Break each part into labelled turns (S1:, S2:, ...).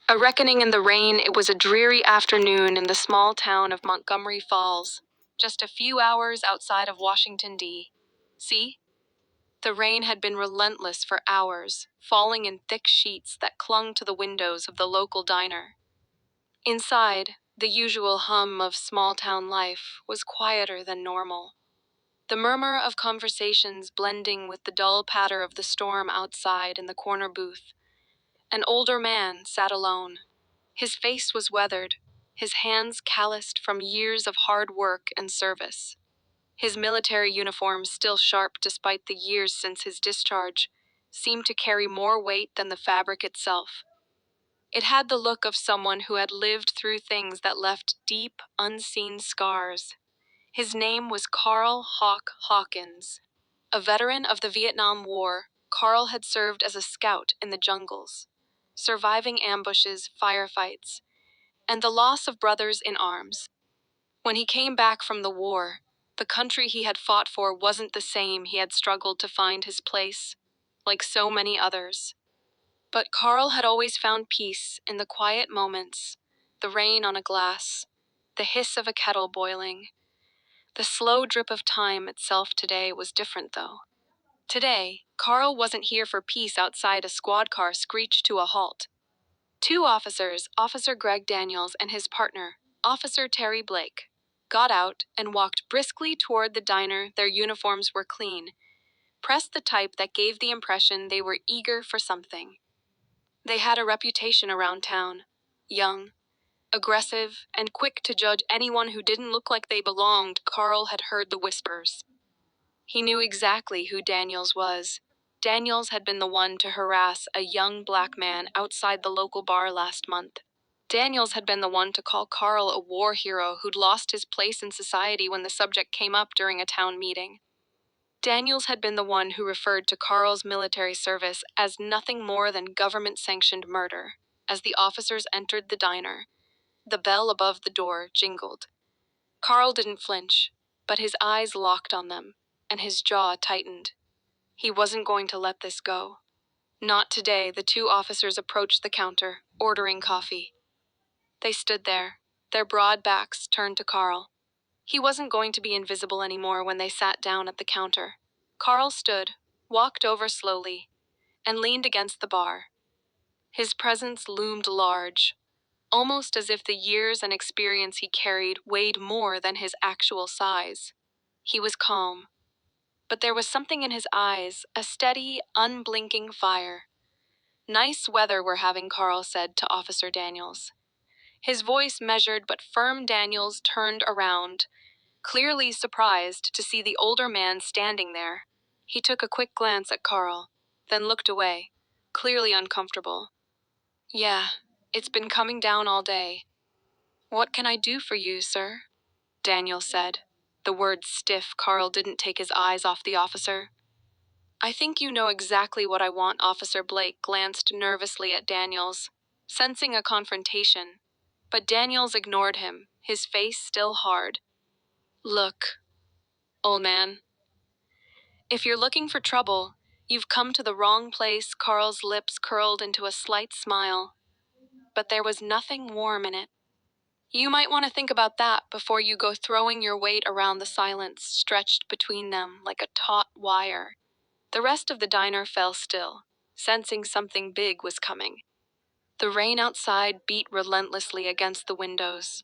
S1: A reckoning in the rain. It was a dreary afternoon in the small town of Montgomery Falls, just a few hours outside of Washington, D.C. The rain had been relentless for hours, falling in thick sheets that clung to the windows of the local diner. Inside, the usual hum of small-town life was quieter than normal. The murmur of conversations blending with the dull patter of the storm outside in the corner booth. An older man sat alone. His face was weathered, his hands calloused from years of hard work and service. His military uniform, still sharp despite the years since his discharge, seemed to carry more weight than the fabric itself. It had the look of someone who had lived through things that left deep, unseen scars. His name was Carl Hawk Hawkins. A veteran of the Vietnam War, Carl had served as a scout in the jungles, surviving ambushes, firefights, and the loss of brothers in arms. When he came back from the war, the country he had fought for wasn't the same. He had struggled to find his place, like so many others. But Carl had always found peace in the quiet moments, the rain on a glass, the hiss of a kettle boiling. The slow drip of time itself. Today was different, though. Today, Carl wasn't here for peace. Outside, a squad car screeched to a halt. Two officers, Officer Greg Daniels and his partner, Officer Terry Blake, got out and walked briskly toward the diner. Their uniforms were clean, pressed the type that gave the impression they were eager for something. They had a reputation around town: young, aggressive, and quick to judge anyone who didn't look like they belonged. Carl had heard the whispers. He knew exactly who Daniels was. Daniels had been the one to harass a young black man outside the local bar last month. Daniels had been the one to call Carl a war hero who'd lost his place in society when the subject came up during a town meeting. Daniels had been the one who referred to Carl's military service as nothing more than government-sanctioned murder. As the officers entered the diner, the bell above the door jingled. Carl didn't flinch, but his eyes locked on them, and his jaw tightened. He wasn't going to let this go. Not today. The two officers approached the counter, ordering coffee. They stood there, their broad backs turned to Carl. He wasn't going to be invisible anymore when they sat down at the counter. Carl stood, walked over slowly, and leaned against the bar. His presence loomed large, almost as if the years and experience he carried weighed more than his actual size. He was calm, but there was something in his eyes, a steady, unblinking fire. "Nice weather we're having," Carl said to Officer Daniels. His voice measured but firm. Daniels turned around, clearly surprised to see the older man standing there. He took a quick glance at Carl, then looked away, clearly uncomfortable. "Yeah, it's been coming down all day." "What can I do for you, sir?" Daniel said. The words stiff. Carl didn't take his eyes off the officer. "I think you know exactly what I want." Officer Blake glanced nervously at Daniels, sensing a confrontation. But Daniels ignored him, his face still hard. "Look, old man, if you're looking for trouble, you've come to the wrong place." Carl's lips curled into a slight smile, but there was nothing warm in it. "You might want to think about that before you go throwing your weight around." The silence stretched between them like a taut wire. The rest of the diner fell still, sensing something big was coming. The rain outside beat relentlessly against the windows,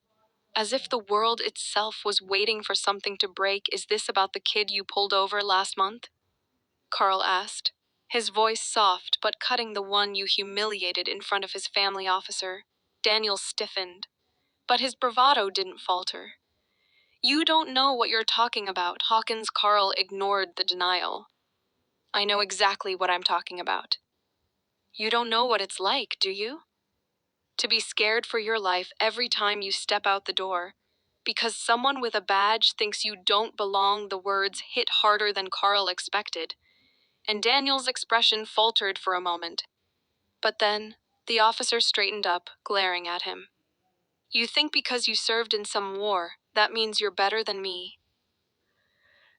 S1: as if the world itself was waiting for something to break. "Is this about the kid you pulled over last month?" Carl asked, his voice soft but cutting. "The one you humiliated in front of his family officer." Daniel stiffened, but his bravado didn't falter. "You don't know what you're talking about, Hawkins." Carl ignored the denial. "I know exactly what I'm talking about." "You don't know what it's like, do you? To be scared for your life every time you step out the door, because someone with a badge thinks you don't belong." The words hit harder than Carl expected, and Daniel's expression faltered for a moment. But then, the officer straightened up, glaring at him. "You think because you served in some war, that means you're better than me?"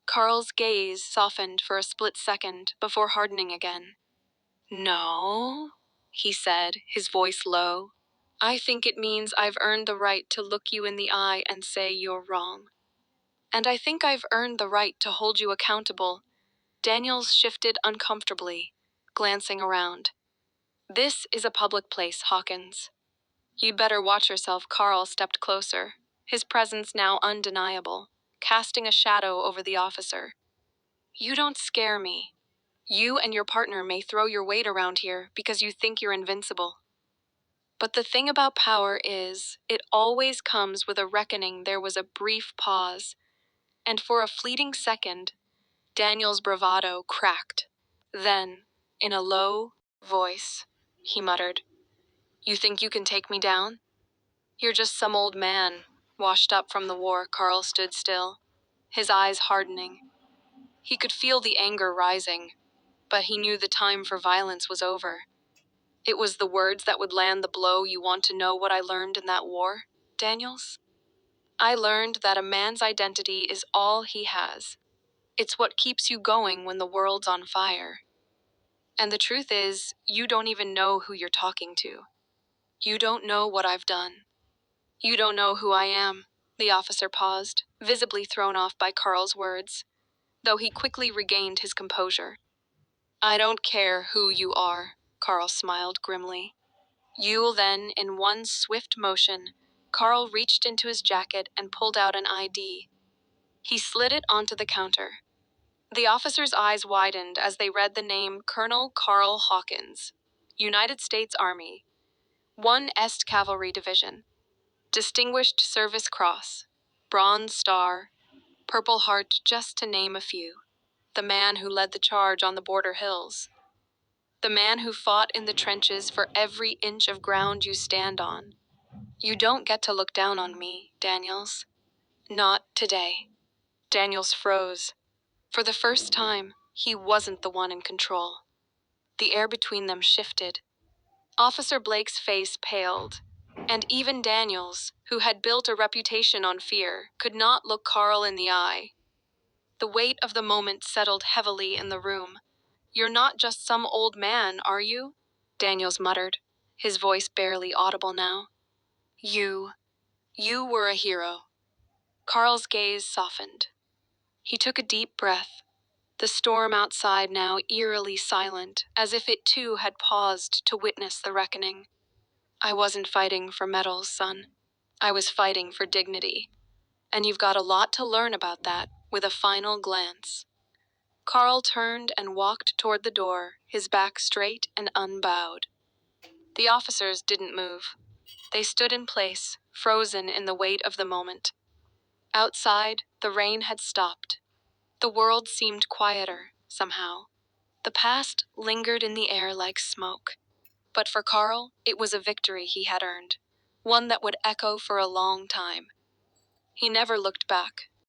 S1: Carl's gaze softened for a split second before hardening again. "No," he said, his voice low. I think it means I've earned the right to look you in the eye and say you're wrong. And I think I've earned the right to hold you accountable. Daniels shifted uncomfortably, glancing around. This is a public place, Hawkins. You'd better watch yourself. Carl stepped closer, his presence now undeniable, casting a shadow over the officer. You don't scare me. You and your partner may throw your weight around here because you think you're invincible. But the thing about power is, it always comes with a reckoning. There was a brief pause, and for a fleeting second, Daniel's bravado cracked. Then, in a low voice, he muttered, "You think you can take me down? You're just some old man, washed up from the war." Carl stood still, his eyes hardening. He could feel the anger rising, but he knew the time for violence was over. It was the words that would land the blow. You want to know what I learned in that war, Daniels? I learned that a man's identity is all he has. It's what keeps you going when the world's on fire. And the truth is, you don't even know who you're talking to. You don't know what I've done. You don't know who I am." The officer paused, visibly thrown off by Carl's words, though he quickly regained his composure. "I don't care who you are," Carl smiled grimly. "You'll then, in one swift motion," Carl reached into his jacket and pulled out an ID. He slid it onto the counter. The officer's eyes widened as they read the name Colonel Carl Hawkins, United States Army, 1 Est Cavalry Division, Distinguished Service Cross, Bronze Star, Purple Heart, just to name a few. The man who led the charge on the border hills. The man who fought in the trenches for every inch of ground you stand on. You don't get to look down on me, Daniels. Not today. Daniels froze. For the first time, he wasn't the one in control. The air between them shifted. Officer Blake's face paled, and even Daniels, who had built a reputation on fear, could not look Carl in the eye. The weight of the moment settled heavily in the room. "You're not just some old man, are you?" Daniels muttered, his voice barely audible now. You were a hero." Carl's gaze softened. He took a deep breath, the storm outside now eerily silent, as if it too had paused to witness the reckoning. "I wasn't fighting for medals, son. I was fighting for dignity. And you've got a lot to learn about that," with a final glance. Carl turned and walked toward the door, his back straight and unbowed. The officers didn't move. They stood in place, frozen in the weight of the moment. Outside, the rain had stopped. The world seemed quieter, somehow. The past lingered in the air like smoke. But for Carl, it was a victory he had earned, one that would echo for a long time. He never looked back,